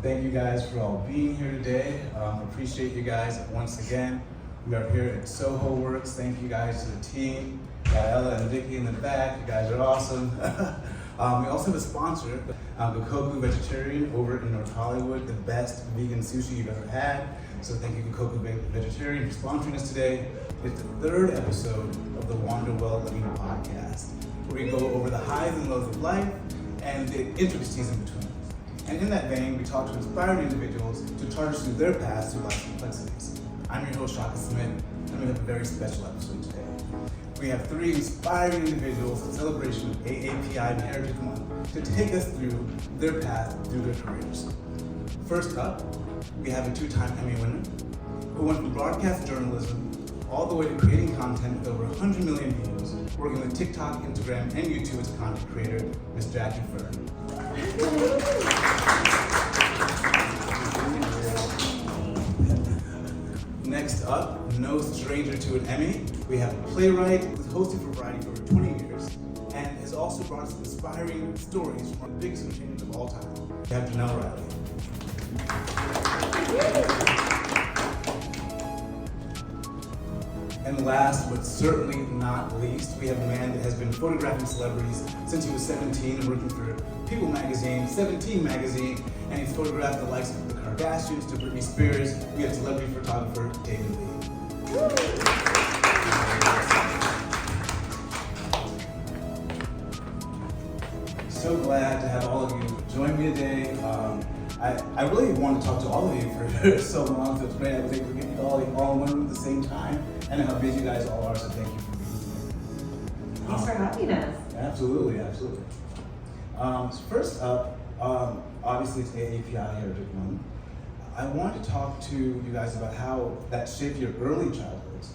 Thank you guys for all being here today. Appreciate you guys once again. We are here at Soho Works. Thank you guys to the team. Got Ella and Vicky in the back. You guys are awesome. We also have a sponsor, Gokoku Vegetarian over in North Hollywood, the best vegan sushi you've ever had. So thank you, Gokoku Vegetarian, for sponsoring us today. It's the third episode of the Wander Well Living podcast, where we go over the highs and lows of life and the intricacies in between. And in that vein, we talk to inspiring individuals to chart us through their paths through life's complexities. I'm your host, Shaka Smith, and we have a very special episode today. We have three inspiring individuals in celebration of AAPI and Heritage Month to take us through their path through their careers. First up, we have a two-time Emmy winner who went from broadcast journalism all the way to creating content with over 100 million views, working with TikTok, Instagram, and YouTube as a content creator, Ms. Jackie Fern. Next up, no stranger to an Emmy, we have a playwright who's hosted for Variety for over 20 years and has also brought us inspiring stories from the biggest entertainers of all time. We have Jenelle Riley. And last but certainly not least, we have a man that has been photographing celebrities since he was 17 and working for People Magazine, 17 Magazine, and he's photographed the likes of the Kardashians to Britney Spears. We have celebrity photographer David Lee. So glad to have all of you join me today. I really wanted to talk to all of you for so long, so it's great I was able to get you all in one room at the same time. I know how busy you guys all are, so thank you for being here. Thanks for having us. Absolutely, absolutely. So first up, obviously it's AAPI Heritage Month. I want to talk to you guys about how that shaped your early childhoods.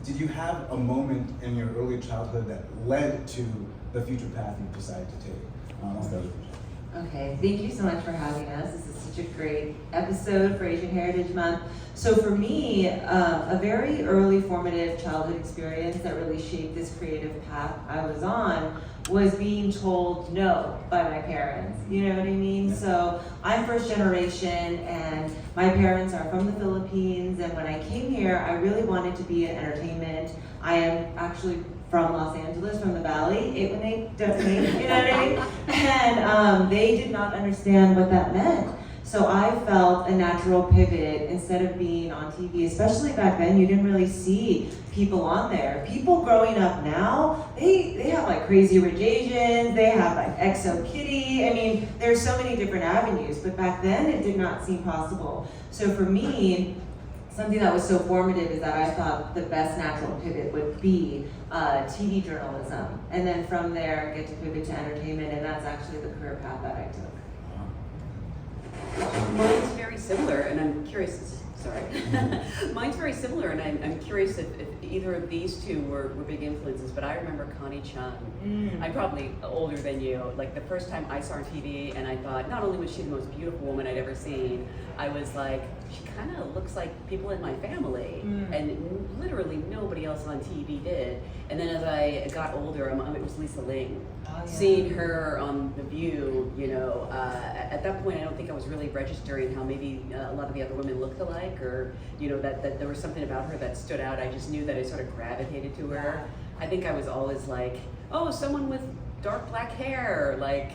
Did you have a moment in your early childhood that led to the future path you decided to take? I'll start with you. Okay, thank you so much for having us. This is such a great episode for Asian Heritage Month. So for me, a very early formative childhood experience that really shaped this creative path I was on was being told no by my parents. You know what I mean? Yeah. So I'm first generation and my parents are from the Philippines, and when I came here, I really wanted to be in entertainment. I am actually from Los Angeles, from the Valley, 818, definitely, you know what I mean? And they did not understand what that meant. So I felt a natural pivot instead of being on TV, especially back then, you didn't really see people on there. People growing up now, they have like Crazy Rich Asians, they have like XO Kitty. I mean, there's so many different avenues, but back then it did not seem possible. So for me, something that was so formative is that I thought the best natural pivot would be TV journalism. And then from there, get to pivot to entertainment, and that's actually the career path that I took. Mine's very similar, and I'm curious, Mine's very similar, and I'm curious if either of these two were big influences, but I remember Connie Chung. I'm probably older than you. Like the first time I saw her on TV, and I thought, not only was she the most beautiful woman I'd ever seen, I was like, she kind of looks like people in my family, and literally nobody else on TV did. And then as I got older, it was Lisa Ling. Oh, yeah. Seeing her on The View, you know, at that point I don't think I was really registering how maybe a lot of the other women looked alike, or you know, that there was something about her that stood out. I just knew that I sort of gravitated to her. I think I was always like, oh, someone with dark black hair, like,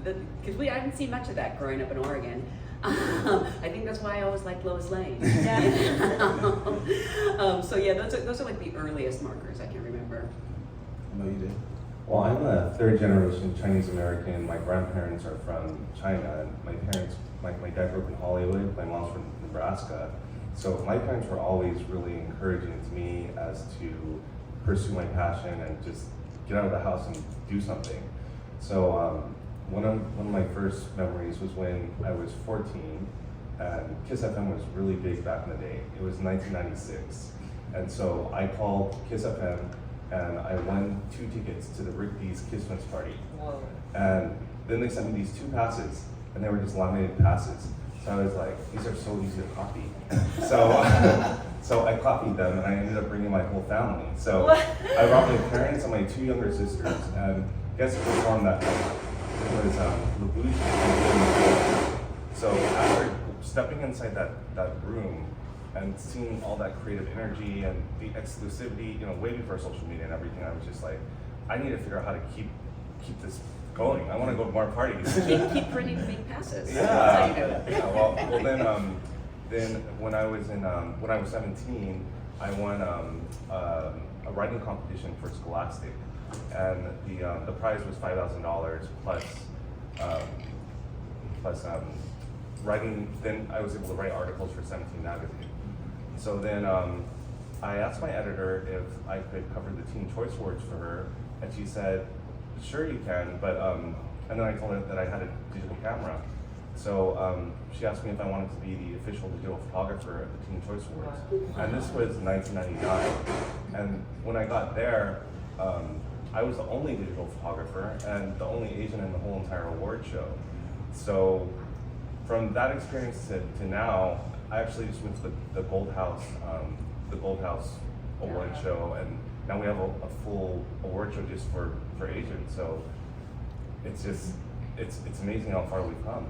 because I didn't see much of that growing up in Oregon. I think that's why I always liked Lois Lane. So yeah, those are like the earliest markers I can remember. I know you did. Well, I'm a third generation Chinese American. My grandparents are from China, and my dad grew up in Hollywood, my mom's from Nebraska. So my parents were always really encouraging to me as to pursue my passion and just get out of the house and do something. So one of my first memories was when I was 14, and Kiss FM was really big back in the day. It was 1996, and so I called Kiss FM, and I won 2 tickets to the Rick D's Kiss Fest party. Whoa. And then they sent me these 2 passes, and they were just laminated passes. So I was like, these are so easy to copy. So I copied them, and I ended up bringing my whole family. So What? I brought my parents and my 2 younger sisters, and guess who performed that night? It was LaBouche. So after stepping inside that room and seeing all that creative energy and the exclusivity, way before social media and everything, I was just like, I need to figure out how to keep this going. I want to go to more parties. keep printing fake passes. Yeah. That's how you do it. Yeah. Well, then when I was 17, I won a writing competition for Scholastic, and the prize was $5,000 plus writing. Then I was able to write articles for 17 magazine. So then I asked my editor if I could cover the Teen Choice Awards for her, and she said, "Sure you can," but and then I told her that I had a digital camera. So she asked me if I wanted to be the official digital photographer at the Teen Choice Awards. And this was 1999. And when I got there, I was the only digital photographer and the only Asian in the whole entire award show. So from that experience to now, I actually just went to the Gold House award show, and now we have a full award show just for Asians. So it's amazing how far we've come.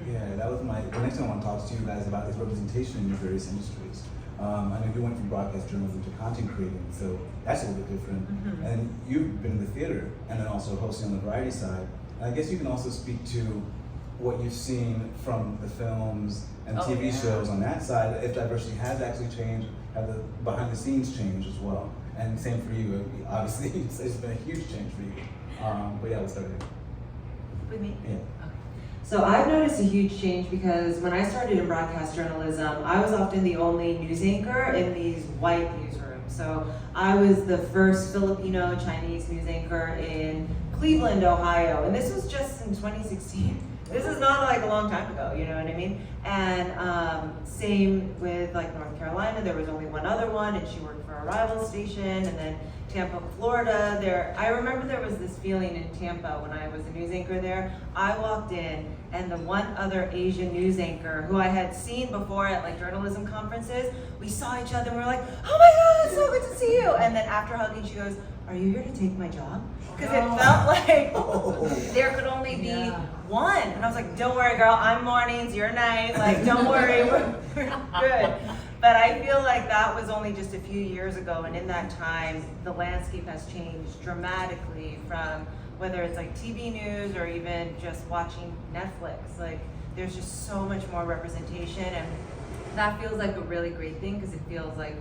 Yeah, that was the next thing I want to talk to you guys about is representation in your various industries. I know you went from broadcast journalism to content creating, so that's a little bit different. Mm-hmm. And you've been in the theater and then also hosting on the variety side. And I guess you can also speak to what you've seen from the films and TV shows on that side, if diversity has actually changed, have the behind the scenes changed as well. And same for you, obviously, it's been a huge change for you. But yeah, let's start here. With me? Yeah. Okay. So I've noticed a huge change because when I started in broadcast journalism, I was often the only news anchor in these white newsrooms. So I was the first Filipino Chinese news anchor in Cleveland, Ohio, and this was just in 2016. This is not like a long time ago, you know what I mean? And same with like North Carolina, there was only one other one, and she worked for a rival station, and then Tampa, Florida. I remember there was this feeling in Tampa when I was a news anchor there. I walked in, and the one other Asian news anchor who I had seen before at like journalism conferences, we saw each other and we were like, "Oh my God, it's so good to see you!" And then after hugging, she goes, "Are you here to take my job?" Because it felt like there could only be one. And I was like, "Don't worry, girl. I'm mornings, you're night. Like, don't worry, we're good." But I feel like that was only just a few years ago, and in that time, the landscape has changed dramatically from whether it's like TV news or even just watching Netflix. Like, there's just so much more representation, and that feels like a really great thing because it feels like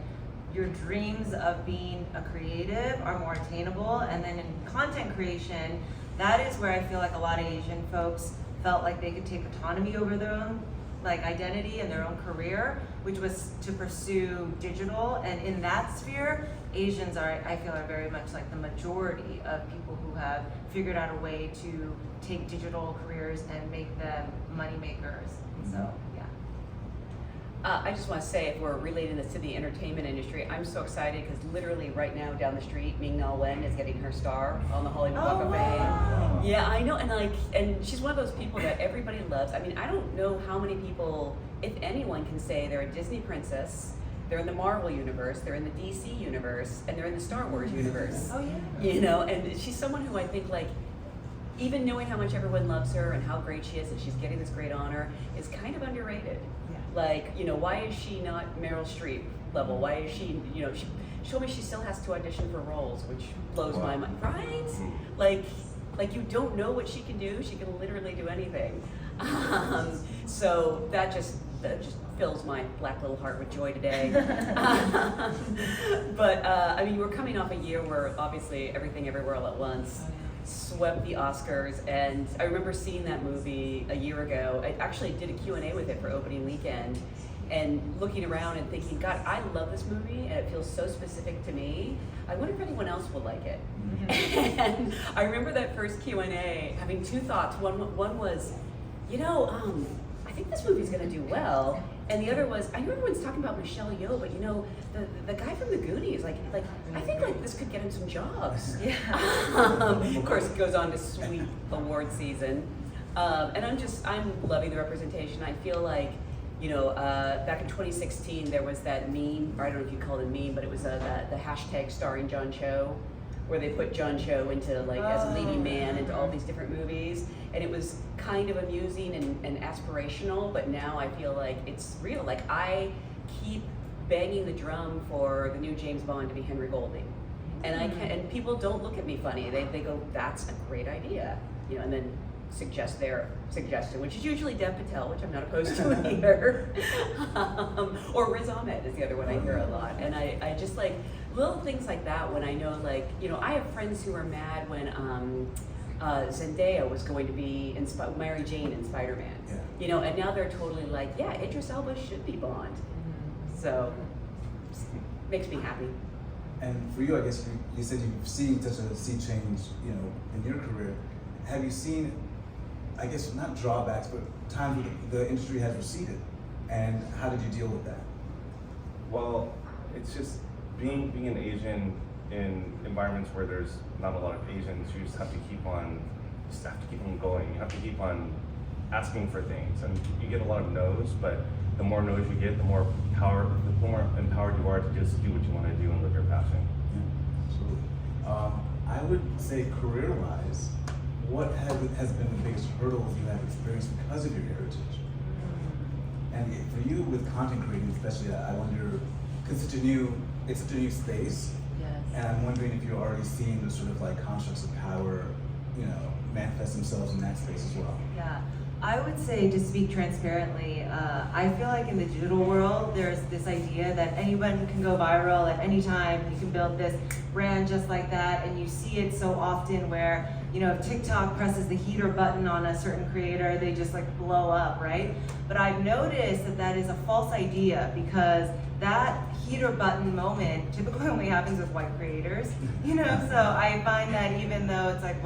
your dreams of being a creative are more attainable. And then in content creation, that is where I feel like a lot of Asian folks felt like they could take autonomy over their own like identity and their own career, which was to pursue digital. And in that sphere, Asians I feel are very much like the majority of people who have figured out a way to take digital careers and make them money makers. So yeah. I just want to say, if we're relating this to the entertainment industry, I'm so excited because literally right now down the street, Ming-Na Wen is getting her star on the Hollywood Walk of Fame. Yeah, I know, and she's one of those people that everybody loves. I mean, I don't know how many people, if anyone, can say they're a Disney princess, they're in the Marvel universe, they're in the DC universe, and they're in the Star Wars universe. Oh yeah. You know, and she's someone who I think like, even knowing how much everyone loves her and how great she is and she's getting this great honor, is kind of underrated. Like, you know, why is she not Meryl Streep level? Why is she, you know, she told me she still has to audition for roles, which blows my mind, right? Like you don't know what she can do. She can literally do anything. So that just fills my black little heart with joy today. But I mean, we're coming off a year where obviously Everything Everywhere All at Once swept the Oscars, and I remember seeing that movie a year ago. I actually did a Q&A with it for opening weekend, and looking around and thinking, God, I love this movie, and it feels so specific to me. I wonder if anyone else will like it. Mm-hmm. And I remember that first Q&A having two thoughts. One was, you know, I think this movie's gonna do well. And the other was, I know everyone's talking about Michelle Yeoh, but you know, the guy from the Goonies, like I think like this could get him some jobs. Yeah. Of course, it goes on to sweep award season, and I'm loving the representation. I feel like, you know, back in 2016 there was that meme, or I don't know if you call it a meme, but it was the hashtag starring John Cho, where they put John Cho into like as a leading man into all these different movies, and it was kind of amusing and aspirational, but now I feel like it's real. Like I keep banging the drum for the new James Bond to be Henry Golding. And I can, and people don't look at me funny. They go, "That's a great idea," you know, and then suggest their suggestion, which is usually Dev Patel, which I'm not opposed to either. Or Riz Ahmed is the other one I hear a lot. And I just like little things like that when I know, like, you know, I have friends who are mad when Zendaya was going to be in Mary Jane in Spider-Man. Yeah. You know, and now they're totally like, yeah, Idris Elba should be Bond. So makes me happy. And for you, I guess you said you've seen such a sea change, you know, in your career. Have you seen, I guess, not drawbacks, but times where the industry has receded? And how did you deal with that? Well, it's just being an Asian in environments where there's not a lot of Asians. You just have to keep on going. You have to keep on asking for things, and you get a lot of no's. But the more no's you get, the more empowered you are to just do what you want to do and live your passion. Yeah, absolutely. I would say career-wise, what has been the biggest hurdles you have experienced because of your heritage? And for you with content creating especially, I wonder, because it's such a new space, Yes. and I'm wondering if you're already seeing the sort of like constructs of power, you know, manifest themselves in that space as well. Yeah, I would say, to speak transparently, I feel like in the digital world, there's this idea that anyone can go viral at any time. You can build this brand just like that, and you see it so often where, you know, if TikTok presses the heater button on a certain creator, they just like blow up, right? But I've noticed that that is a false idea, because that heater button moment typically only happens with white creators, you know? So I find that even though it's like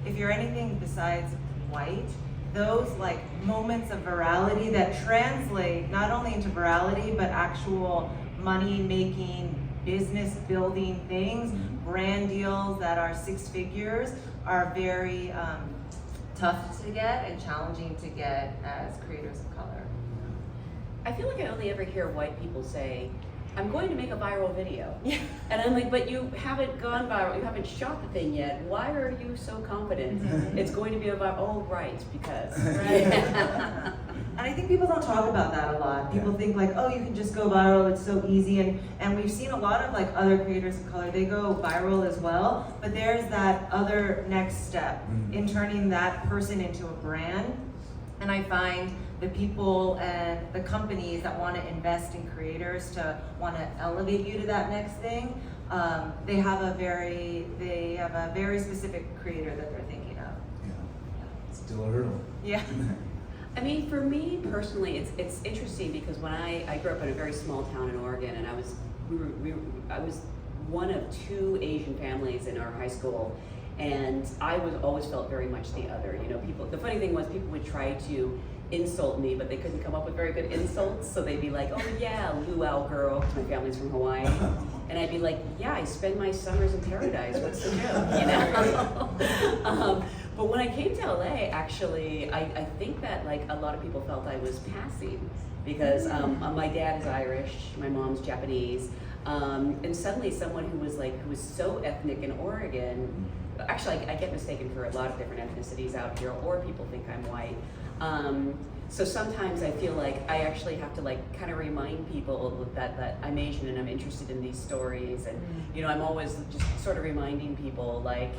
if you're anything besides white, those like moments of virality that translate not only into virality, but actual money making, business building things, brand deals that are 6 figures, are very tough to get and challenging to get as creators of color. I feel like I only ever hear white people say, "I'm going to make a viral video." Yeah. And I'm like, but you haven't gone viral, you haven't shot the thing yet. Why are you so confident it's going to be a viral? Oh, right, because. Right. And I think people don't talk about that a lot. People think like, oh, you can just go viral, it's so easy. And we've seen a lot of like other creators of color, they go viral as well, but there's that other next step in turning that person into a brand. And I find the people and the companies that want to invest in creators to want to elevate you to that next thing, they have a very specific creator that they're thinking of. Yeah, still a hurdle. Yeah. I mean, for me personally, it's interesting because when I grew up in a very small town in Oregon, and I was one of 2 Asian families in our high school, and I always felt very much the other. You know, the funny thing was people would try to insult me, but they couldn't come up with very good insults, so they'd be like, "Oh yeah, luau girl," 'cause my family's from Hawaii, and I'd be like, "Yeah, I spend my summers in paradise. What's the joke?" You know. But when I came to LA, actually, I think that like a lot of people felt I was passing, because my dad is Irish, my mom's Japanese, and suddenly someone who was so ethnic in Oregon. Actually, I get mistaken for a lot of different ethnicities out here, or people think I'm white. So sometimes I feel like I actually have to like kind of remind people that I'm Asian and I'm interested in these stories, and you know, I'm always just sort of reminding people like,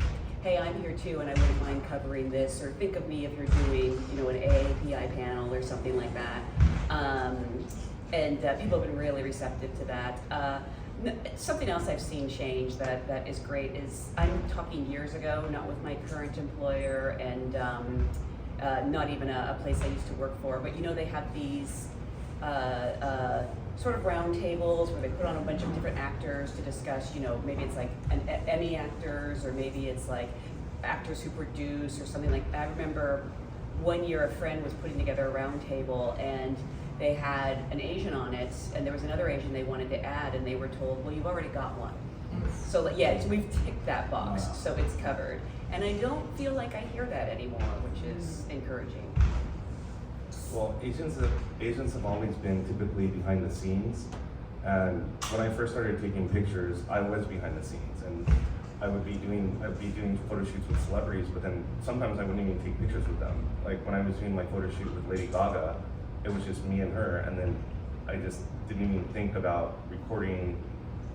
hey, I'm here too, and I wouldn't mind covering this, or think of me if you're doing, you know, an AAPI panel or something like that. And people have been really receptive to that. Something else I've seen change that is great is, I'm talking years ago, not with my current employer, and not even a place I used to work for, but you know, they have these sort of round tables where they put on a bunch of different actors to discuss, you know, maybe it's like Emmy actors, or maybe it's like actors who produce or something like that. I remember one year a friend was putting together a round table, and they had an Asian on it, and there was another Asian they wanted to add, and they were told, well, you've already got one. So like, yeah, so we've ticked that box, so it's covered. And I don't feel like I hear that anymore, which is encouraging. Well, Asians have always been typically behind the scenes, and when I first started taking pictures, I was behind the scenes, and I would be doing photo shoots with celebrities, but then sometimes I wouldn't even take pictures with them. Like when I was doing my photo shoot with Lady Gaga, it was just me and her, and then I just didn't even think about recording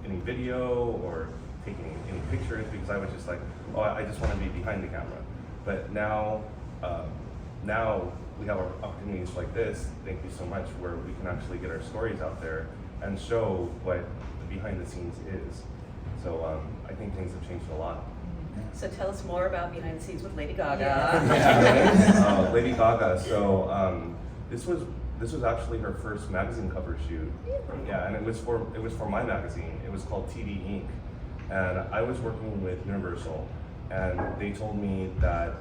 any video or taking any pictures because I was just like, oh, I just want to be behind the camera. But now we have opportunities like this, thank you so much, where we can actually get our stories out there and show what the behind the scenes is. So I think things have changed a lot. So tell us more about behind the scenes with Lady Gaga. Yeah. Right? Lady Gaga. So this was actually her first magazine cover shoot. Yeah, and it was for my magazine. It was called TV Inc. And I was working with Universal, and they told me that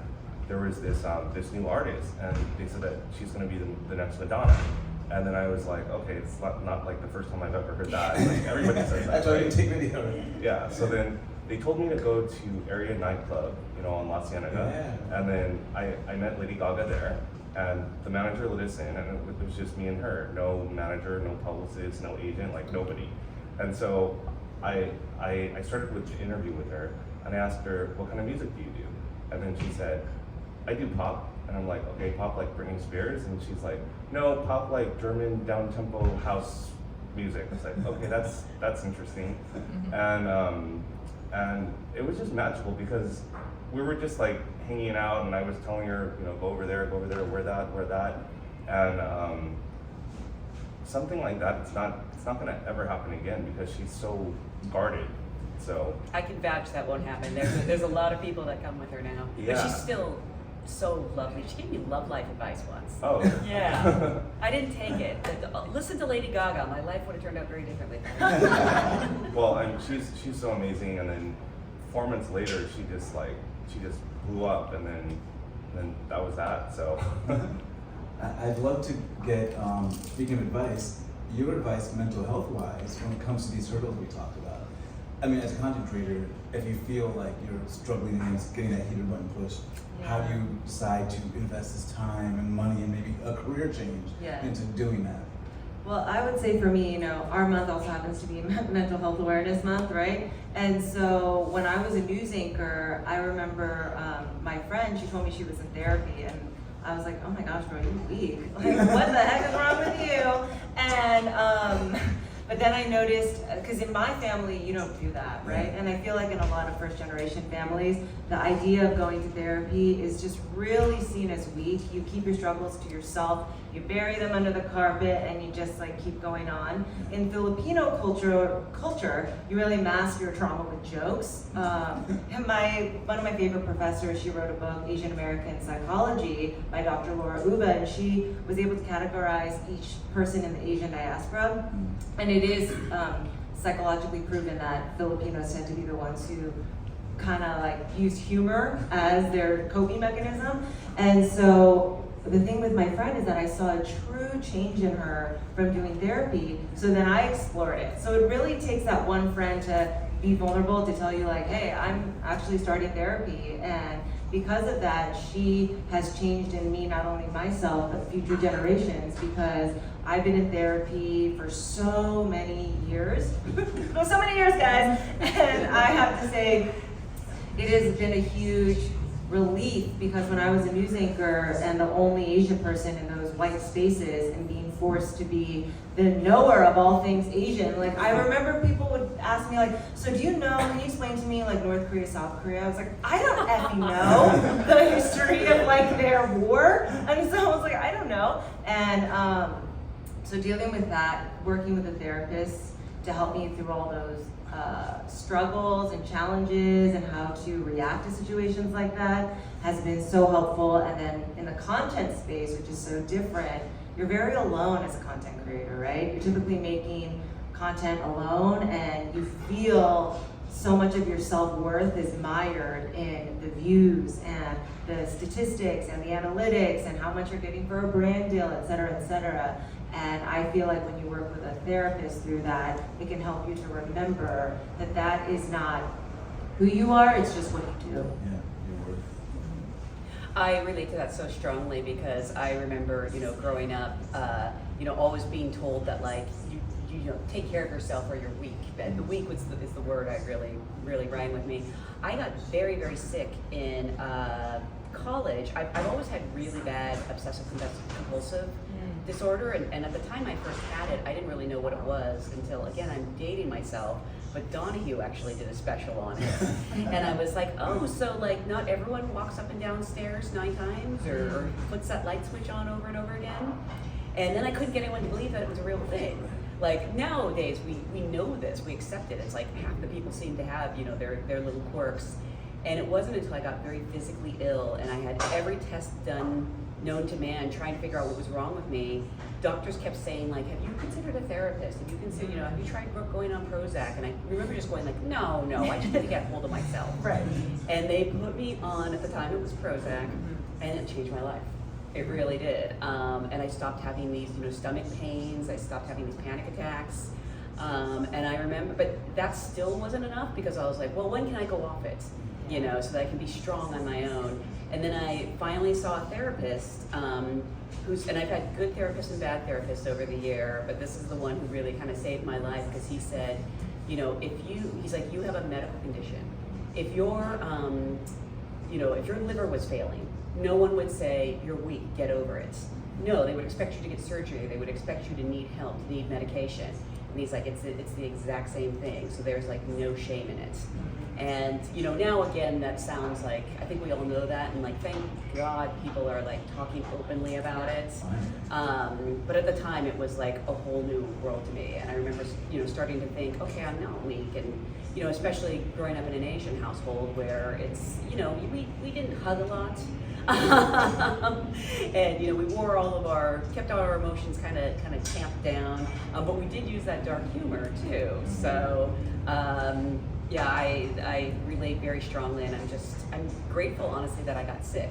there was this new artist, and they said that she's going to be the next Madonna. And then I was like, okay, it's not like the first time I've ever heard that. Like everybody says that. That's why you right? take video. Yeah. So then they told me to go to Area Nightclub, on La Cienega, and then I met Lady Gaga there, and the manager let us in, and it was just me and her. No manager, no publicist, no agent, like nobody. And so I started with the interview with her, and I asked her, what kind of music do you do? And then she said, I do pop. And I'm like, okay, pop like Britney Spears? And she's like, no, pop like German down-tempo house music. It's like, okay, that's interesting. And it was just magical because we were just like hanging out, and I was telling her, go over there, wear that. And something like that, it's not gonna ever happen again because she's so guarded. So I can vouch that won't happen. There's a lot of people that come with her now. Yeah. But she's still so lovely. She gave me love life advice once. Oh. Yeah. I didn't take it. Listen to Lady Gaga. My life would have turned out very differently. Well, she's so amazing, and then 4 months later, she just blew up, and then that was that. So I'd love to get, speaking of advice, your advice mental health wise when it comes to these hurdles we talked about. I mean, as a content creator, if you feel like you're struggling against getting that heater button push, how do you decide to invest this time and money and maybe a career change into doing that? Well, I would say for me, our month also happens to be Mental Health Awareness Month, right? And so when I was a news anchor, I remember my friend, she told me she was in therapy, and I was like, oh my gosh, bro, you're weak. Like, what the heck is wrong with you? And but then I noticed, because in my family, you don't do that, right? And I feel like in a lot of first generation families, the idea of going to therapy is just really seen as weak. You keep your struggles to yourself, you bury them under the carpet, and you just like keep going on. In Filipino culture, you really mask your trauma with jokes. One of my favorite professors, she wrote a book, Asian American Psychology, by Dr. Laura Uba, and she was able to categorize each person in the Asian diaspora. And it is psychologically proven that Filipinos tend to be the ones who kind of like use humor as their coping mechanism. And so the thing with my friend is that I saw a true change in her from doing therapy, so then I explored it. So it really takes that one friend to be vulnerable to tell you like, hey, I'm actually starting therapy. And because of that, she has changed in me, not only myself, but future generations, because I've been in therapy for so many years. So many years, guys. And I have to say, it has been a huge relief, because when I was a news anchor and the only Asian person in those white spaces and being forced to be the knower of all things Asian, like I remember people would ask me like, so do you know, can you explain to me like North Korea, South Korea? I was like, I don't effing know the history of like their war. And so I was like, I don't know. And so dealing with that, working with a therapist to help me through all those struggles and challenges and how to react to situations like that has been so helpful. And then in the content space, which is so different, you're very alone as a content creator, right? You're typically making content alone, and you feel so much of your self-worth is mired in the views and the statistics and the analytics and how much you're getting for a brand deal, et cetera, et cetera. And I feel like when you work with a therapist through that, it can help you to remember that that is not who you are, it's just what you do. I relate to that so strongly because I remember, growing up, always being told that like you take care of yourself or you're weak. But the weak is the word I really rang with me. I got very, very sick in college. I've always had really bad obsessive compulsive disorder, and at the time I first had it, I didn't really know what it was until, again, I'm dating myself, but Donahue actually did a special on it. And I was like, oh, so like not everyone walks up and down stairs 9 times or puts that light switch on over and over again? And then I couldn't get anyone to believe that it was a real thing. Like nowadays, we know this, we accept it. It's like half the people seem to have, their little quirks. And it wasn't until I got very physically ill and I had every test done known to man, trying to figure out what was wrong with me. Doctors kept saying, like, have you considered a therapist? Have you considered, have you tried going on Prozac? And I remember just going like, no, I just had to get hold of myself. Right. And they put me on, at the time it was Prozac, and it changed my life. It really did. And I stopped having these, stomach pains. I stopped having these panic attacks. And I remember, but that still wasn't enough because I was like, well, when can I go off it? So that I can be strong on my own. And then I finally saw a therapist and I've had good therapists and bad therapists over the year, but this is the one who really kind of saved my life because he said, he's like, you have a medical condition. If your liver was failing, no one would say, you're weak, get over it. No, they would expect you to get surgery. They would expect you to need help, to need medication. And he's like, it's the exact same thing. So there's like no shame in it. And now again, that sounds like, I think we all know that, and like, thank God people are like talking openly about it. But at the time, it was like a whole new world to me. And I remember, starting to think, okay, I'm not weak, and especially growing up in an Asian household where it's, we didn't hug a lot. And we kept all our emotions kind of tamped down, but we did use that dark humor too. So I relate very strongly, and I'm grateful honestly that I got sick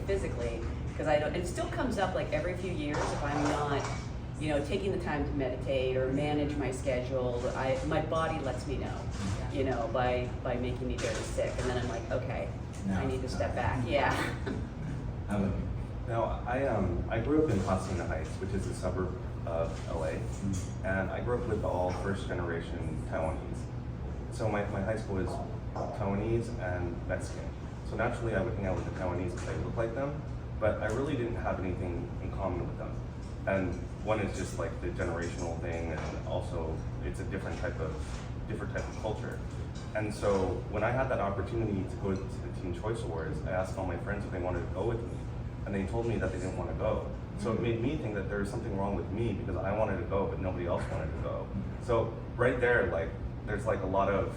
physically, because it still comes up like every few years if I'm not taking the time to meditate or manage my schedule. My body lets me know, by making me very sick, and then I'm like, okay, I need to step back. Yeah. Now, I grew up in Pasadena Heights, which is a suburb of LA, and I grew up with all first generation Taiwanese. So my high school is Taiwanese and Mexican. So naturally I would hang out with the Taiwanese because I look like them, but I really didn't have anything in common with them. And one is just like the generational thing, and also it's a different type of culture. And so when I had that opportunity to go to the Teen Choice Awards, I asked all my friends if they wanted to go with me, and they told me that they didn't want to go. So it made me think that there was something wrong with me because I wanted to go, but nobody else wanted to go. So right there, like, there's like a lot of,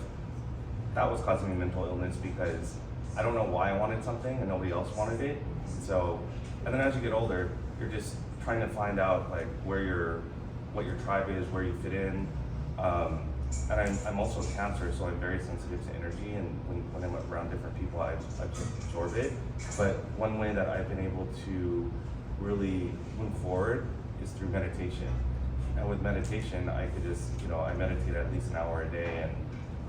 that was causing me mental illness because I don't know why I wanted something and nobody else wanted it. So, and then as you get older, you're just trying to find out like what your tribe is, where you fit in. And I'm also Cancer, so I'm very sensitive to energy, and when I'm around different people, I absorb it. But one way that I've been able to really move forward is through meditation. And with meditation, I could just, I meditate at least an hour a day, and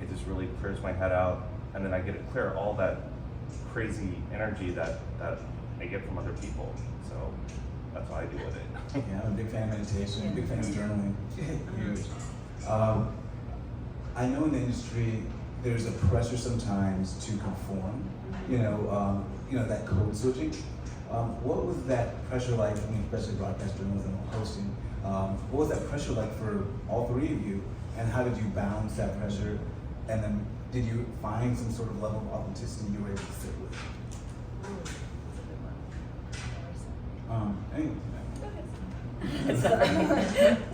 it just really clears my head out, and then I get to clear all that crazy energy that I get from other people. So that's how I deal with it. Yeah, I'm a big fan of meditation, big fan of journaling. Huge. I know in the industry there's a pressure sometimes to conform, that code switching. What was that pressure like, especially broadcast journalism or hosting? What was that pressure like for all three of you, and how did you balance that pressure? And then did you find some sort of level of authenticity you were able to sit with? Anyway.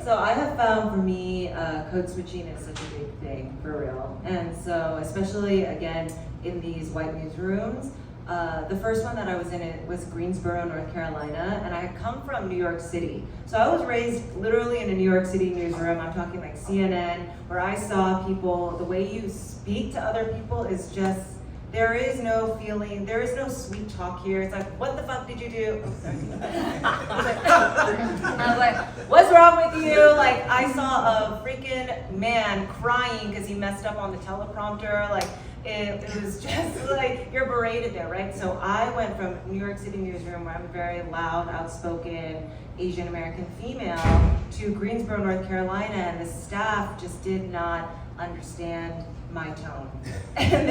So I have found for me, code switching is such a big thing, for real. And so, especially again, in these white newsrooms, the first one that I was in it was Greensboro, North Carolina, and I had come from New York City. So I was raised literally in a New York City newsroom. I'm talking like CNN, where I saw people, the way you speak to other people is just, there is no feeling, there is no sweet talk here. It's like, what the fuck did you do? I was like, what's wrong with you? Like, I saw a freaking man crying because he messed up on the teleprompter. Like, it was just like, you're berated there, right? So I went from New York City newsroom, where I'm a very loud, outspoken Asian American female, to Greensboro, North Carolina, and the staff just did not understand my tone. And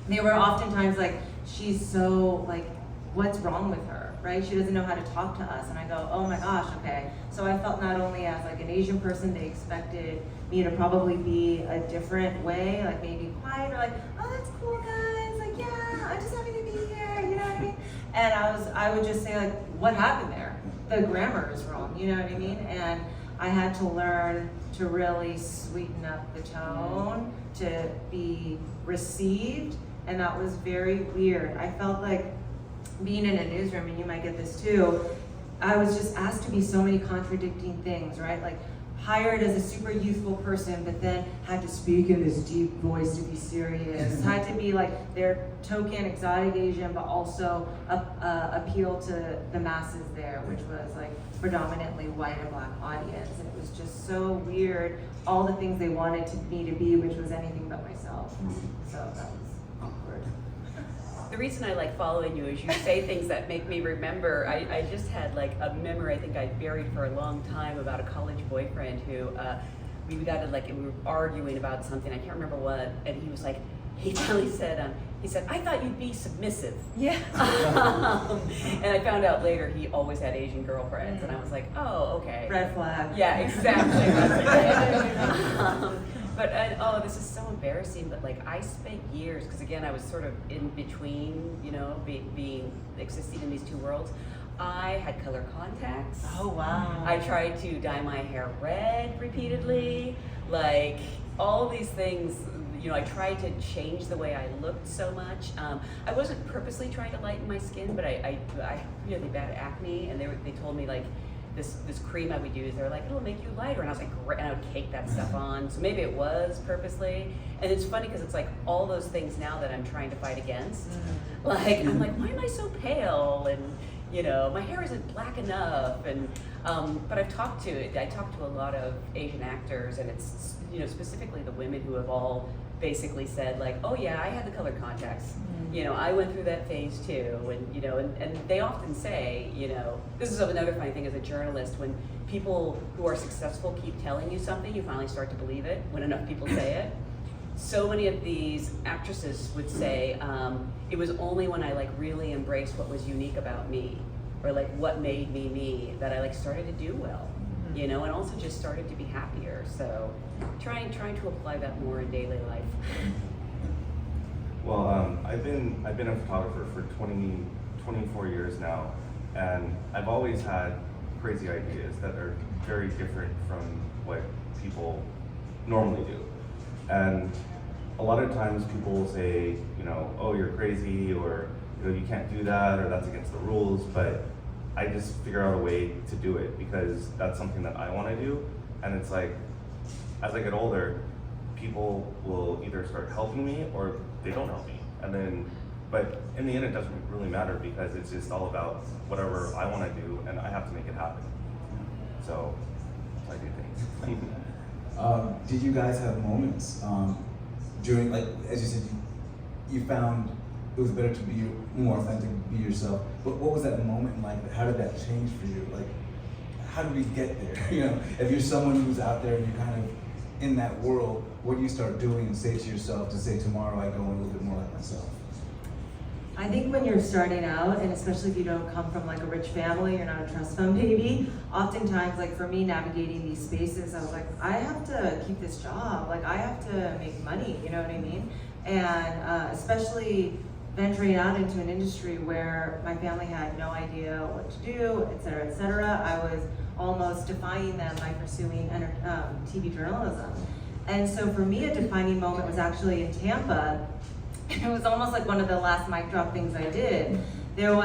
they were oftentimes like, she's so, like, what's wrong with her, right? She doesn't know how to talk to us. And I go, oh my gosh, okay. So I felt not only as like an Asian person, they expected me to probably be a different way, like maybe quiet, or like, oh, that's cool, guys, like, yeah, I'm just happy to be here, you know what I mean? And I would just say, like, what happened there? The grammar is wrong, you know what I mean? And I had to learn to really sweeten up the tone, to be received, and that was very weird. I felt like being in a newsroom, and you might get this too, I was just asked to be so many contradicting things, right? Like, hired as a super youthful person, but then had to speak in this deep voice to be serious. Had to be like their token exotic Asian, but also appeal to the masses there, which was like predominantly white and black audience. And it was just so weird, all the things they wanted me to be, which was anything but myself. So that was awkward. The reason I like following you is you say things that make me remember. I just had like a memory I think I buried for a long time about a college boyfriend who we got to like, and we were arguing about something, I can't remember what, and he was like, he finally said, I thought you'd be submissive. Yeah. And I found out later he always had Asian girlfriends, and I was like, oh, okay. Red flag. Yeah, exactly. But oh, this is so embarrassing. But like, I spent years, because again, I was sort of in between, you know, being existing in these two worlds. I had color contacts. Oh wow. I tried to dye my hair red repeatedly. Like all these things, you know, I tried to change the way I looked so much. I wasn't purposely trying to lighten my skin, but I had really bad acne, and they told me like, this cream I would use, they were like, it'll make you lighter, and I was like, great, and I would cake that stuff on. So maybe it was purposely. And it's funny because it's like all those things now that I'm trying to fight against. Like, I'm like, why am I so pale? And you know, my hair isn't black enough. And but I talked to a lot of Asian actors, and it's, you know, specifically the women who have all basically said like, oh yeah, I had the color contacts. You know, I went through that phase too, and you know, and they often say, you know, this is another funny thing as a journalist, when people who are successful keep telling you something, you finally start to believe it when enough people say it. So many of these actresses would say, it was only when I like really embraced what was unique about me, or like what made me me, that I like started to do well, you know, and also just started to be happier. So trying to apply that more in daily life. Well, I've been a photographer for 24 years now, and I've always had crazy ideas that are very different from what people normally do. And a lot of times people will say, you know, oh, you're crazy, or you know, you can't do that, or that's against the rules. But I just figure out a way to do it because that's something that I want to do. And it's like, as I get older, people will either start helping me or they don't help me. And then, but in the end, it doesn't really matter because it's just all about whatever I want to do, and I have to make it happen. So I do things. Did you guys have moments during, like, as you said, you found it was better to be more authentic, be yourself. But what was that moment like? How did that change for you? Like, how did we get there? You know, if you're someone who's out there and you're kind of in that world, what do you start doing and say to yourself to say, tomorrow I go a little bit more like myself? I think when you're starting out, and especially if you don't come from like a rich family, you're not a trust fund baby, oftentimes, like for me, navigating these spaces, I was like, I have to keep this job, like I have to make money, you know what I mean? And especially venturing out into an industry where my family had no idea what to do, et cetera, I was almost defying them by pursuing TV journalism. And so for me, a defining moment was actually in Tampa. It was almost like one of the last mic drop things I did. So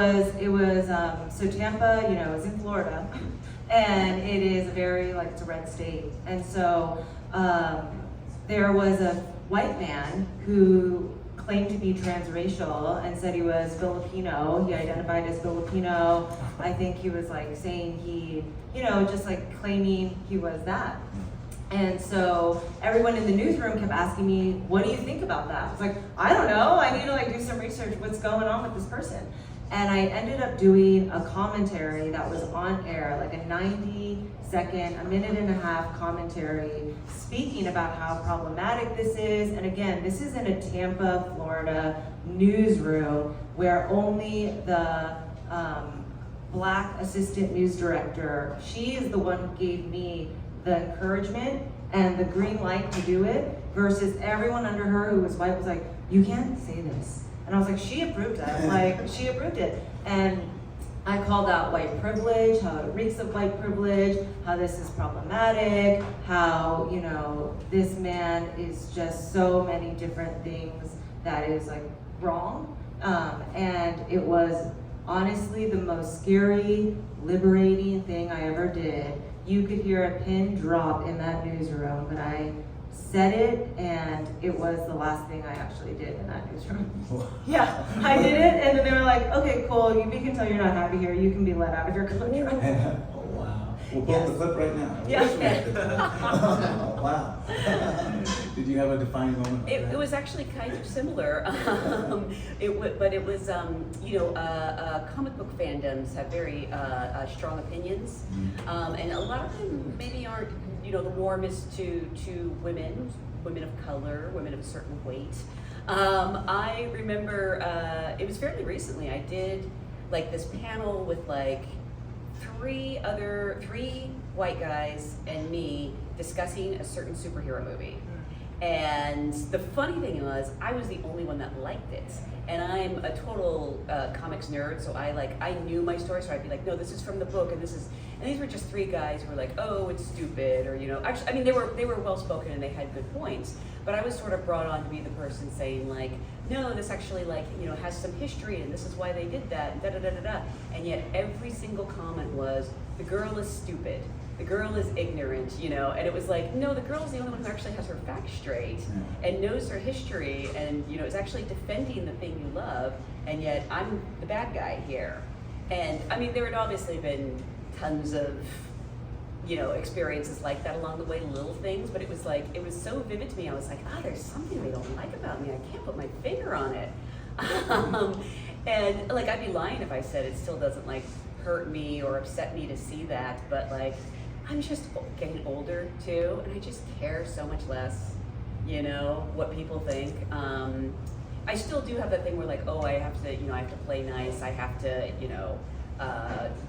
Tampa, you know, is in Florida, and it is a very, like, it's a red state. And so there was a white man who claimed to be transracial and said he was Filipino. He identified as Filipino. I think he was like saying he, you know, just like claiming he was that. And so everyone in the newsroom kept asking me, what do you think about that? I was like, I don't know, I need to like do some research, what's going on with this person? And I ended up doing a commentary that was on air, like a 90-second, a minute and a half commentary, speaking about how problematic this is. And again, this is in a Tampa, Florida newsroom where only the Black assistant news director, she is the one who gave me the encouragement and the green light to do it, versus everyone under her who was white was like, you can't say this. And I was like, she approved it. Like, she approved it. And I called out white privilege, how it reeks of white privilege, how this is problematic, how, you know, this man is just so many different things that is like wrong. And it was honestly the most scary, liberating thing I ever did. You could hear a pin drop in that newsroom, but I said it, and it was the last thing I actually did in that newsroom. Yeah, I did it, and then they were like, okay, cool, we can tell you're not happy here, you can be let out of your contract. Oh, wow. We'll pull up the clip right now. Yeah. Oh, wow. Did you have a defining moment like that? It was actually kind of similar, but it was, you know, comic book fandoms have very strong opinions, and a lot of them maybe aren't, you know, the warmest to women of color, women of a certain weight. I remember it was fairly recently. I did like this panel with like three white guys and me discussing a certain superhero movie. And the funny thing was, I was the only one that liked it. And I'm a total comics nerd, so I knew my story, so I'd be like, no, this is from the book, and these were just three guys who were like, oh, it's stupid, or, you know, actually, I mean, they were well-spoken and they had good points, but I was sort of brought on to be the person saying like, no, this actually like, you know, has some history, and this is why they did that, and da-da-da-da-da. And yet every single comment was, the girl is stupid. The girl is ignorant, you know, and it was like, no, the girl is the only one who actually has her facts straight and knows her history and, you know, is actually defending the thing you love, and yet I'm the bad guy here. And I mean, there had obviously been tons of, you know, experiences like that along the way, little things, but it was like, it was so vivid to me. I was like, there's something they don't like about me. I can't put my finger on it. And like, I'd be lying if I said it still doesn't like hurt me or upset me to see that, but like, I'm just getting older too, and I just care so much less, you know, what people think. I still do have that thing where like, oh, I have to, you know, I have to play nice, I have to, you know,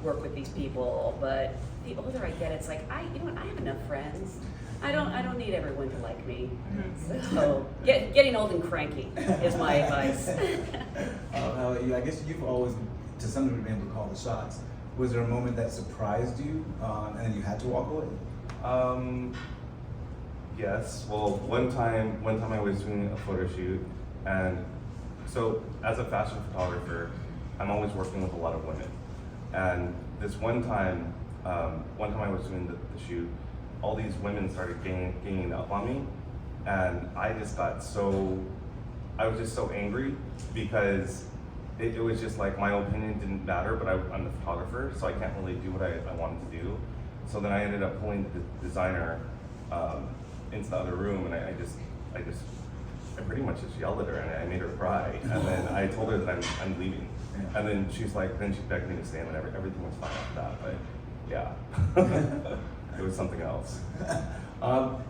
work with these people. But the older I get, it's like, you know what, I have enough friends. I don't need everyone to like me. So getting old and cranky is my advice. I guess you've always, to some degree, been able to call the shots. Was there a moment that surprised you and you had to walk away? Yes. Well, one time I was doing a photo shoot, and so as a fashion photographer, I'm always working with a lot of women. And this one time I was doing the shoot, all these women started ganging up on me, and I was just so angry because it was just like my opinion didn't matter, but I'm the photographer, so I can't really do what I wanted to do. So then I ended up pulling the designer into the other room, and I pretty much just yelled at her, and I made her cry. And then I told her that I'm leaving. And then she begged me to stay, and everything was fine after that. But yeah, it was something else.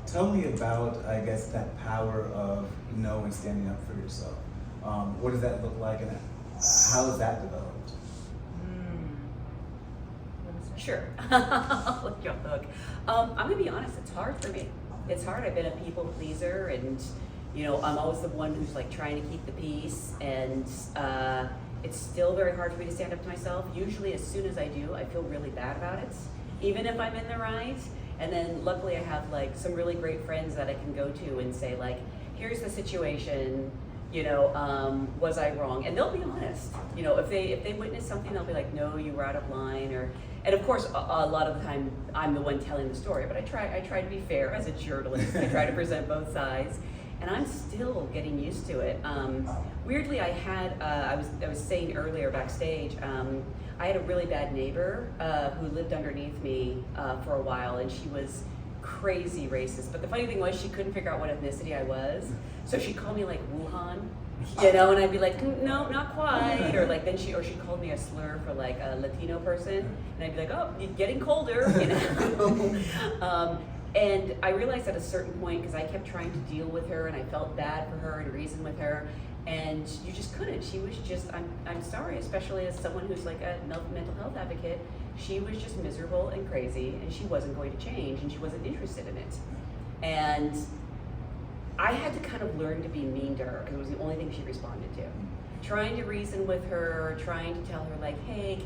Tell me about, I guess, that power of no and standing up for yourself. What does that look like, and how has that developed? Sure. I'll let you off the hook. I'm gonna be honest, it's hard for me. It's hard. I've been a people pleaser, and you know, I'm always the one who's like trying to keep the peace, and it's still very hard for me to stand up to myself. Usually as soon as I do, I feel really bad about it, even if I'm in the right. And then luckily I have like some really great friends that I can go to and say like, here's the situation, you know, was I wrong? And they'll be honest. You know, if they witness something, they'll be like, no, you were out of line, and of course, a lot of the time, I'm the one telling the story, but I try to be fair as a journalist. I try to present both sides, and I'm still getting used to it. Weirdly, I was saying earlier backstage, I had a really bad neighbor who lived underneath me for a while, and she was crazy racist. But the funny thing was, she couldn't figure out what ethnicity I was, so she called me like Wuhan, you know, and I'd be like, no, not quite, or like then she called me a slur for like a Latino person, and I'd be like, oh, you're getting colder, you know. And I realized at a certain point, because I kept trying to deal with her and I felt bad for her and reason with her, and you just couldn't. She was just, I'm sorry, especially as someone who's like a mental health advocate, she was just miserable and crazy, and she wasn't going to change, and she wasn't interested in it. And I had to kind of learn to be mean to her, because it was the only thing she responded to. Trying to reason with her, trying to tell her like, hey,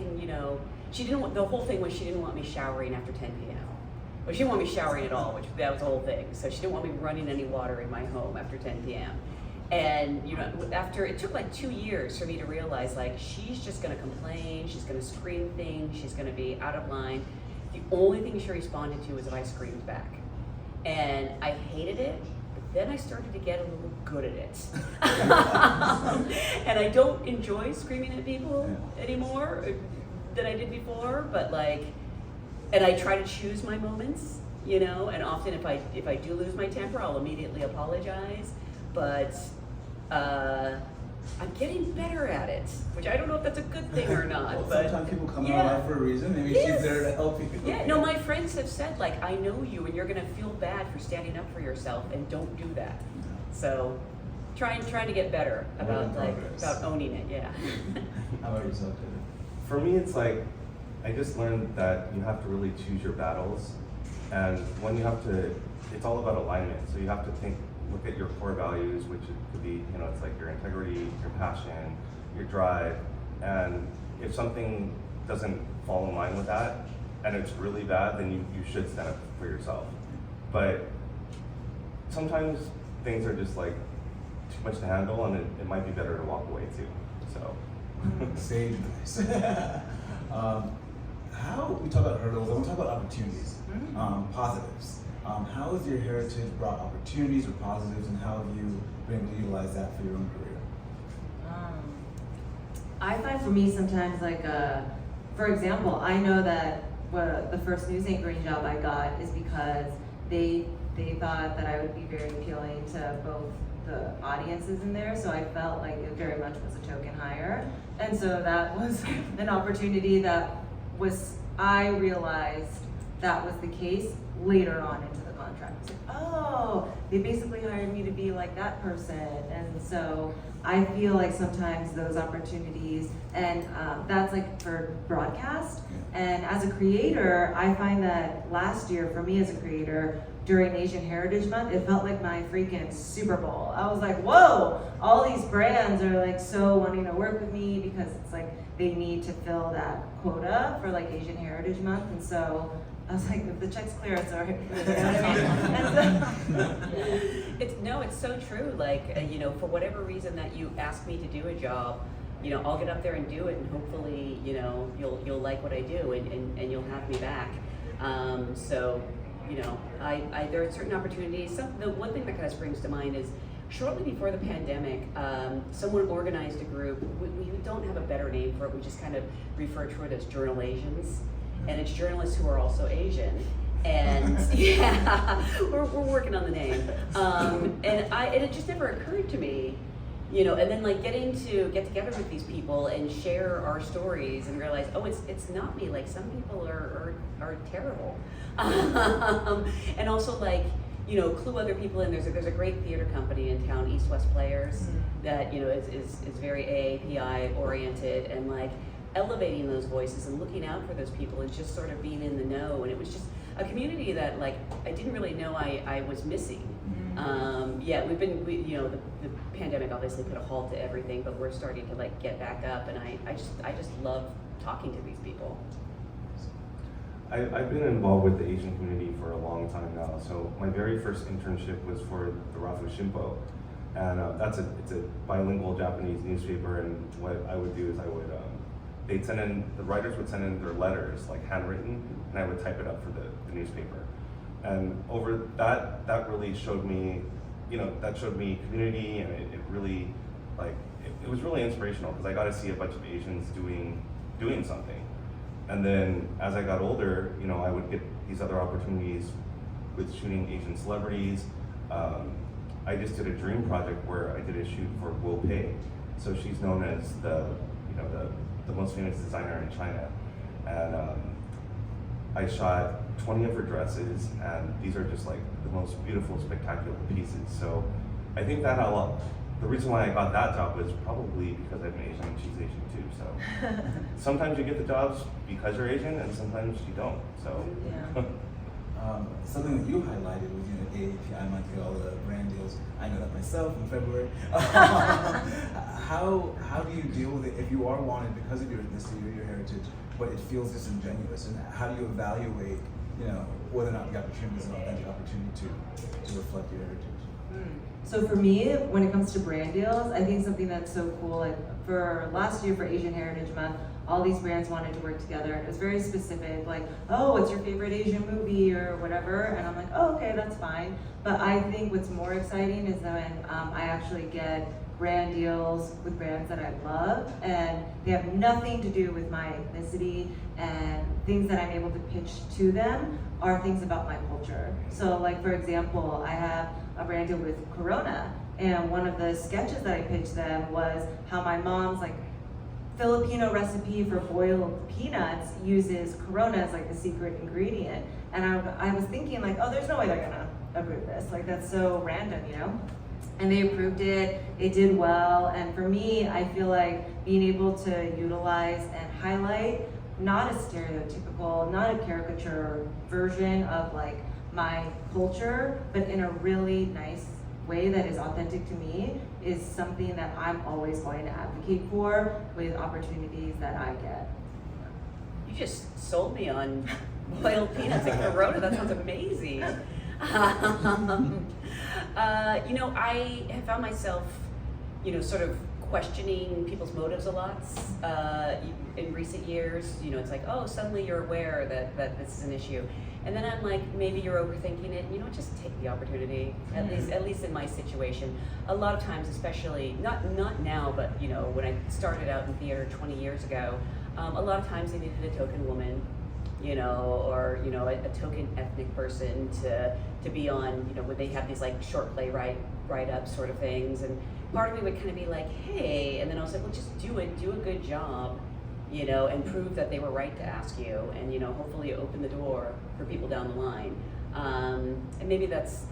she didn't want, the whole thing was she didn't want me showering after 10 p.m. Well, she didn't want me showering at all, which that was the whole thing. So she didn't want me running any water in my home after 10 p.m. And after, it took like 2 years for me to realize like, she's just gonna complain, she's gonna scream things, she's gonna be out of line. The only thing she responded to was if I screamed back. And I hated it, but then I started to get a little good at it. And I don't enjoy screaming at people anymore than I did before, but like, and I try to choose my moments, and often if I do lose my temper, I'll immediately apologize, but I'm getting better at it, which I don't know if that's a good thing or not. Well, but sometimes people come in our life for a reason. Maybe she's there to help you. Yeah, no, my friends have said like, I know you and you're gonna feel bad for standing up for yourself, and don't do that. So trying to get better about owning it, yeah. How about yourself, David? For me, it's like, I just learned that you have to really choose your battles, and when you have to, it's all about alignment. So you have to look at your core values, which could be, it's like your integrity, your passion, your drive, and if something doesn't fall in line with that, and it's really bad, then you should stand up for yourself. But sometimes things are just like too much to handle, and it might be better to walk away too. So. Sage advice. How we talk about hurdles, I want to talk about opportunities, positives. How has your heritage brought opportunities or positives, and how have you been able to utilize that for your own career? I find for me sometimes like, for example, I know that the first news anchoring job I got is because they thought that I would be very appealing to both the audiences in there, so I felt like it very much was a token hire, and so that was an opportunity that I realized that was the case later on into the contract. It's like, oh, they basically hired me to be like that person, and so I feel like sometimes those opportunities, and that's like for broadcast, and as a creator, I find that last year for me as a creator, during Asian Heritage Month, it felt like my freaking Super Bowl. I was like, whoa, all these brands are like so wanting to work with me because it's like they need to fill that quota for like Asian Heritage Month, and so I was like, if the check's clear, it's all right. You know what I mean? It's so true. Like, for whatever reason that you ask me to do a job, I'll get up there and do it, and hopefully, you'll like what I do, and you'll have me back. So, there are certain opportunities. The one thing that kind of springs to mind is shortly before the pandemic, someone organized a group. We don't have a better name for it. We just kind of refer to it as Journal Asians. And it's journalists who are also Asian, and yeah, we're working on the name. And it just never occurred to me, and then like getting to get together with these people and share our stories and realize, oh, it's not me. Like some people are terrible, and also like clue other in. There's a great theater company in town, East West Players, that is very AAPI oriented, and like elevating those voices and looking out for those people and just sort of being in the know. And it was just a community that like I didn't really know I was missing. The pandemic obviously put a halt to everything, but we're starting to like get back up, and I just love talking to these people. I've been involved with the Asian community for a long time now. So my very first internship was for the Rafu Shimpo, and it's a bilingual Japanese newspaper. And what I would do is the writers would send in their letters, like handwritten, and I would type it up for the newspaper. And over that really showed me, community, and it really, like, it was really inspirational because I got to see a bunch of Asians doing something. And then as I got older, I would get these other opportunities with shooting Asian celebrities. I just did a dream project where I did a shoot for Wu Pei. So she's known as the most famous designer in China. And I shot 20 of her dresses, and these are just like the most beautiful, spectacular pieces. So I think that the reason why I got that job was probably because I'm Asian and she's Asian too. So sometimes you get the jobs because you're Asian, and sometimes you don't. So Yeah. Something that you highlighted was, AAPI month, all the brand deals. I know that myself in February. How do you deal with it if you are wanted because of your ethnicity or your heritage, but it feels disingenuous? And how do you evaluate, whether or not the opportunity is an authentic opportunity to reflect your heritage? So for me, when it comes to brand deals, I think something that's so cool, like for last year for Asian Heritage Month, all these brands wanted to work together. It was very specific, like, oh, what's your favorite Asian movie or whatever? And I'm like, oh, okay, that's fine. But I think what's more exciting is when I actually get brand deals with brands that I love, and they have nothing to do with my ethnicity, and things that I'm able to pitch to them are things about my culture. So like, for example, I have a brand deal with Corona, and one of the sketches that I pitched them was how my mom's like Filipino recipe for boiled peanuts uses Corona as like the secret ingredient. And I was thinking like, oh, there's no way they're gonna approve this. Like, that's so random, And they approved it, it did well. And for me, I feel like being able to utilize and highlight not a stereotypical, not a caricature version of like my culture, but in a really nice way that is authentic to me, is something that I'm always going to advocate for with opportunities that I get. You just sold me on boiled peanuts and Corona. That sounds amazing. I have found myself, sort of questioning people's motives a lot in recent years. It's like, oh, suddenly you're aware that this is an issue. And then I'm like, maybe you're overthinking it. Just take the opportunity. At least in my situation, a lot of times, especially not now, but when I started out in theater 20 years ago, a lot of times they needed a token woman, or a token ethnic person to be on, when they have these like short play write-ups sort of things. And part of me would kind of be like, hey, and then I was like, well, just do a good job. And prove that they were right to ask you, and hopefully open the door for people down the line. And maybe that's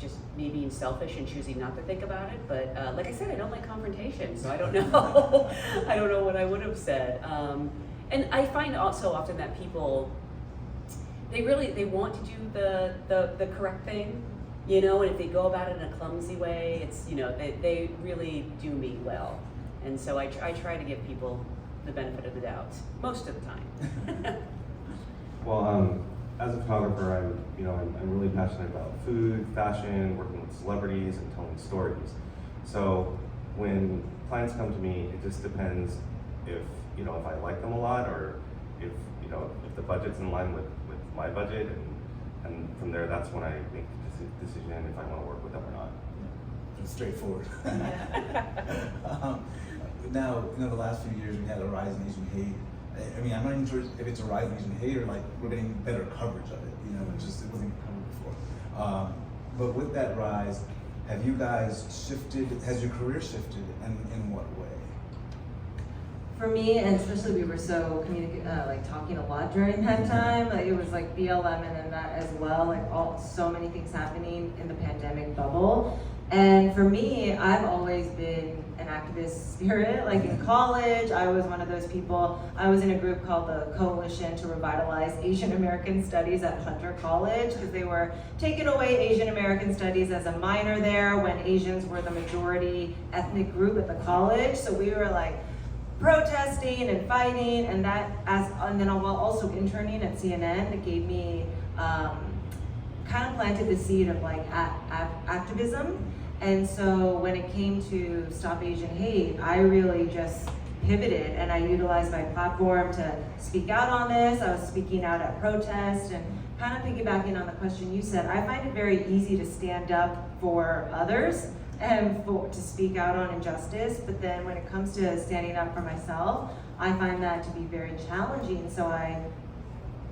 just me being selfish and choosing not to think about it. But like I said, I don't like confrontation, so I don't know. I don't know what I would have said. And I find also often that people, they want to do the correct thing, and if they go about it in a clumsy way, it's they really do mean well. And so I try to give people the benefit of the doubt most of the time. Well, as a photographer, I'm really passionate about food, fashion, working with celebrities, and telling stories. So when clients come to me, it just depends if I like them a lot, or if the budget's in line with my budget, and from there, that's when I make the decision if I want to work with them or not. It's straightforward. Now, the last few years we had a rise in Asian hate. I mean, I'm not even sure if it's a rise in Asian hate or like we're getting better coverage of it. It wasn't covered before. But with that rise, have you guys shifted? Has your career shifted, and in what way? For me, and especially we were so talking a lot during that time. Like, it was like BLM and then that as well. Like so many things happening in the pandemic bubble. And for me, I've always been an activist spirit. Like in college, I was one of those people. I was in a group called the Coalition to Revitalize Asian American Studies at Hunter College, because they were taking away Asian American Studies as a minor there when Asians were the majority ethnic group at the college. So we were like protesting and fighting, and then while also interning at CNN, it gave me kind of planted the seed of like activism. And so when it came to Stop Asian Hate, I really just pivoted, and I utilized my platform to speak out on this. I was speaking out at protests, and kind of piggybacking on the question you said, I find it very easy to stand up for others and to speak out on injustice, but then when it comes to standing up for myself, I find that to be very challenging. So I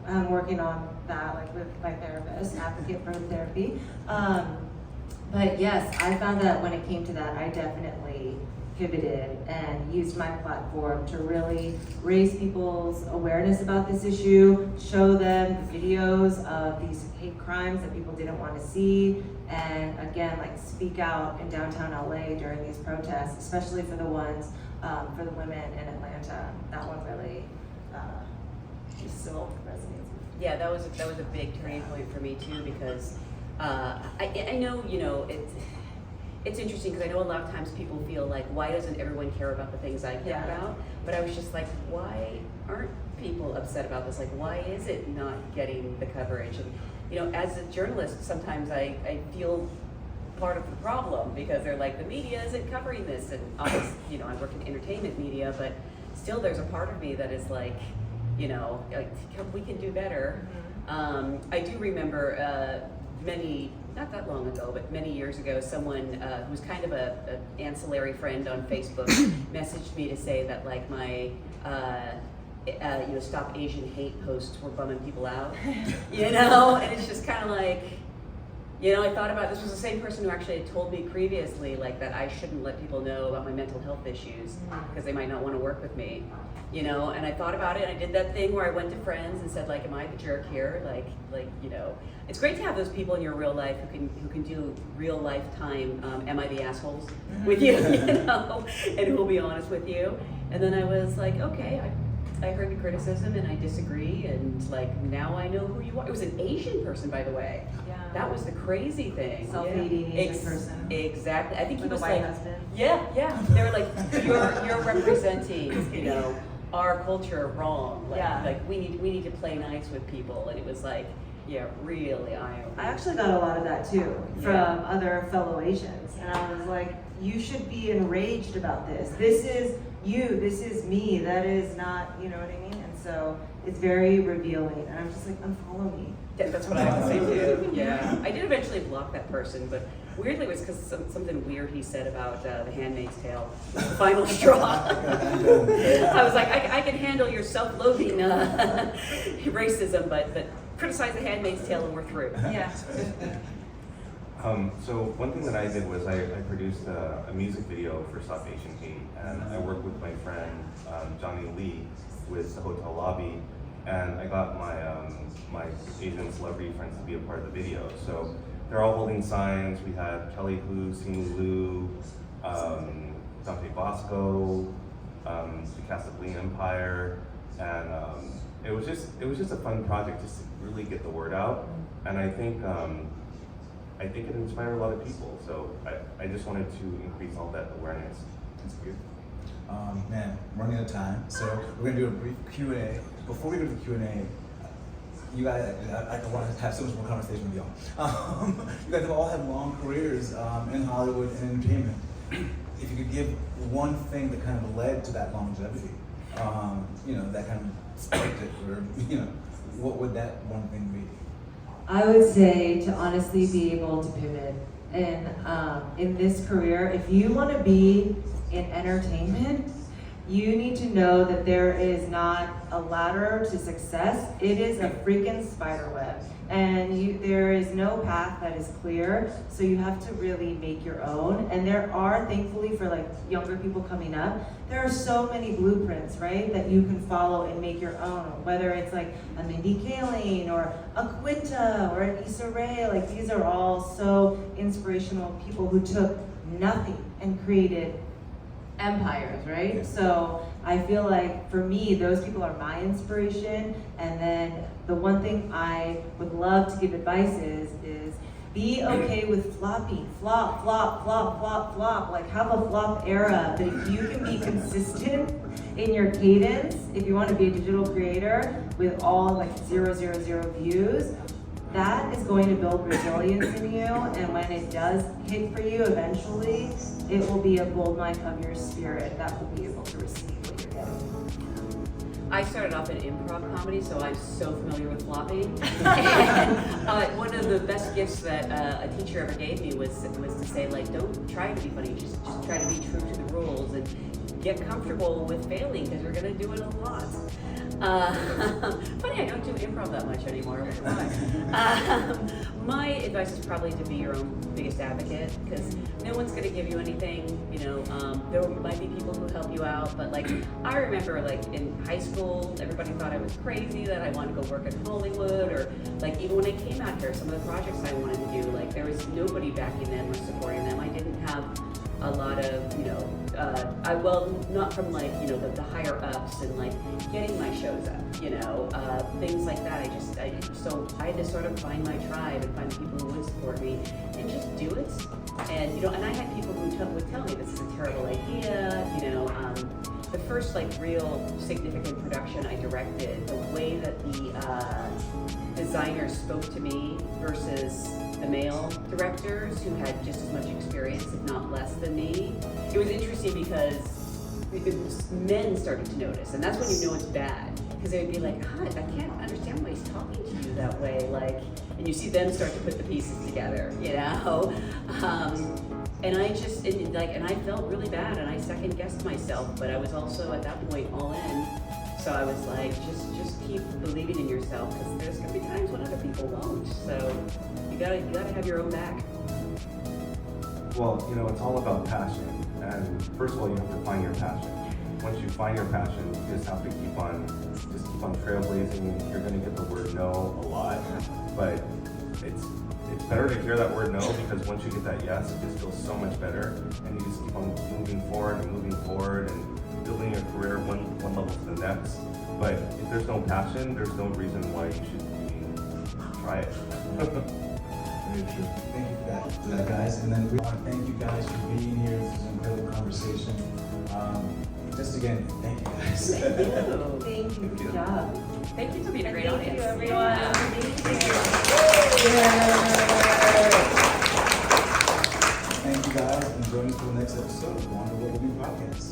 I'm working on that, like with my therapist, advocate for therapy. But yes, I found that when it came to that, I definitely pivoted and used my platform to really raise people's awareness about this issue, show them the videos of these hate crimes that people didn't want to see, and again, like speak out in downtown LA during these protests, especially for the ones, for the women in Atlanta. That one really just still resonates. Yeah, that was a big turning point for me too, because I know, you know, it's interesting because I know a lot of times people feel like, why doesn't everyone care about the things I care about? But I was just like, why aren't people upset about this? Like, why is it not getting the coverage? And, you know, as a journalist, sometimes I feel part of the problem because they're like, the media isn't covering this. And obviously, you know, I work in entertainment media, but still there's a part of me that is like, you know, like, we can do better. I do remember not that long ago, but many years ago, someone who was kind of an ancillary friend on Facebook messaged me to say that like my you know, Stop Asian Hate posts were bumming people out, you know, and it's just kind of like, you know, I thought about, this was the same person who actually had told me previously like that I shouldn't let people know about my mental health issues because they might not want to work with me, you know, and I thought about it and I did that thing where I went to friends and said like, am I the jerk here? Like, you know, it's great to have those people in your real life who can do real lifetime, am I the assholes with you, you know, and who'll be honest with you. And then I was like, okay, I heard the criticism and I disagree, and like now I know who you are. It was an Asian person, by the way. Yeah. That was the crazy thing. Self-hating Asian person. Exactly. I think he With was a white like, husband. yeah. They were like, you're representing, you know, our culture wrong. Like, Yeah. like we need to play nice with people, and it was like, yeah, really eye-opening. I actually got a lot of that too from Yeah. other fellow Asians, and I was like, you should be enraged about this. This is you, this is me, that is not, you know what I mean? And so it's very revealing, and I'm just like, unfollow me. Yeah, that's what I have to say too. Yeah, I did eventually block that person, but weirdly it was because something weird he said about The Handmaid's Tale, the final straw. I was like, I can handle your self-loathing racism, but criticize The Handmaid's Tale and we're through. Yeah. So one thing that I did was I produced a music video for Stop Asian Hate, and I worked with my friend Johnny Lee with the hotel lobby, and I got my Asian celebrity friends to be a part of the video. So they're all holding signs. We had Kelly Hu, Simu Liu, Dante Bosco, the cast of Lean Empire, and it was just a fun project just to really get the word out. And I think it inspired a lot of people. So I just wanted to increase all that awareness. That's good. Man, we're running out of time, so we're gonna do a brief Q&A. Before we go to the Q&A, you guys, I want to have so much more conversation with y'all. You guys have all had long careers in Hollywood and entertainment. If you could give one thing that kind of led to that longevity, you know, that kind of sparked it, or you know, what would that one thing be? I would say to honestly be able to pivot. And in this career, if you want to be in entertainment, you need to know that there is not a ladder to success. It is a freaking spider web. And there is no path that is clear, so you have to really make your own. And there are, thankfully, for like younger people coming up, there are so many blueprints, right, that you can follow and make your own. Whether it's like a Mindy Kaling or a Quinta or an Issa Rae, like these are all so inspirational people who took nothing and created empires, right? So I feel like for me, those people are my inspiration. And then the one thing I would love to give advice is be okay with flopping, flop. Like have a flop era, but if you can be consistent in your cadence, if you want to be a digital creator with all like 000 views, that is going to build resilience in you, and when it does hit for you eventually, it will be a gold mine of your spirit that will be able to receive what you're getting. I started off in improv comedy, so I'm so familiar with flopping. And one of the best gifts that a teacher ever gave me was to say, like, don't try to be funny, just try to be true to the rules and get comfortable with failing because you're going to do it a lot. Funny, I don't do improv that much anymore. I wonder why. My advice is probably to be your own biggest advocate, because no one's going to give you anything. You know, there might be people who help you out, but like I remember, like in high school, everybody thought I was crazy that I wanted to go work in Hollywood, or like even when I came out here, some of the projects I wanted to do, like there was nobody backing them or supporting them. I didn't have a lot of, you know, not from like, you know, the higher ups and like getting my shows up, you know, things like that. So I had to sort of find my tribe and find people who would support me and just do it. And, you know, and I had people who would tell me this is a terrible idea, you know. The first like real significant production I directed, the way that the designers spoke to me versus the male directors who had just as much experience, if not less than me. It was interesting because men started to notice, and that's when you know it's bad, because they would be like, "Huh, I can't understand why he's talking to you that way," like, and you see them start to put the pieces together, you know. And I just and I felt really bad, and I second guessed myself, but I was also at that point all in. So I was like, just keep believing in yourself, because there's gonna be times when other people won't. So you gotta have your own back. Well, you know, it's all about passion. And first of all, you have to find your passion. Once you find your passion, you just have to keep on trailblazing. You're gonna get the word no a lot, but it's better to hear that word no, because once you get that yes, it just feels so much better, and you just keep on moving forward and building your career one level to the next. But if there's no passion, there's no reason why you should even try it. Very true. Thank you for that, guys. And then we want to thank you guys for being here. This is an incredible conversation. Just again, thank you guys. Thank you. Good job. Thank you for being a great Thank audience. you, everyone. Yeah. Thank you. Thank you guys, and join us for the next episode of Wonder What Will Be Podcast.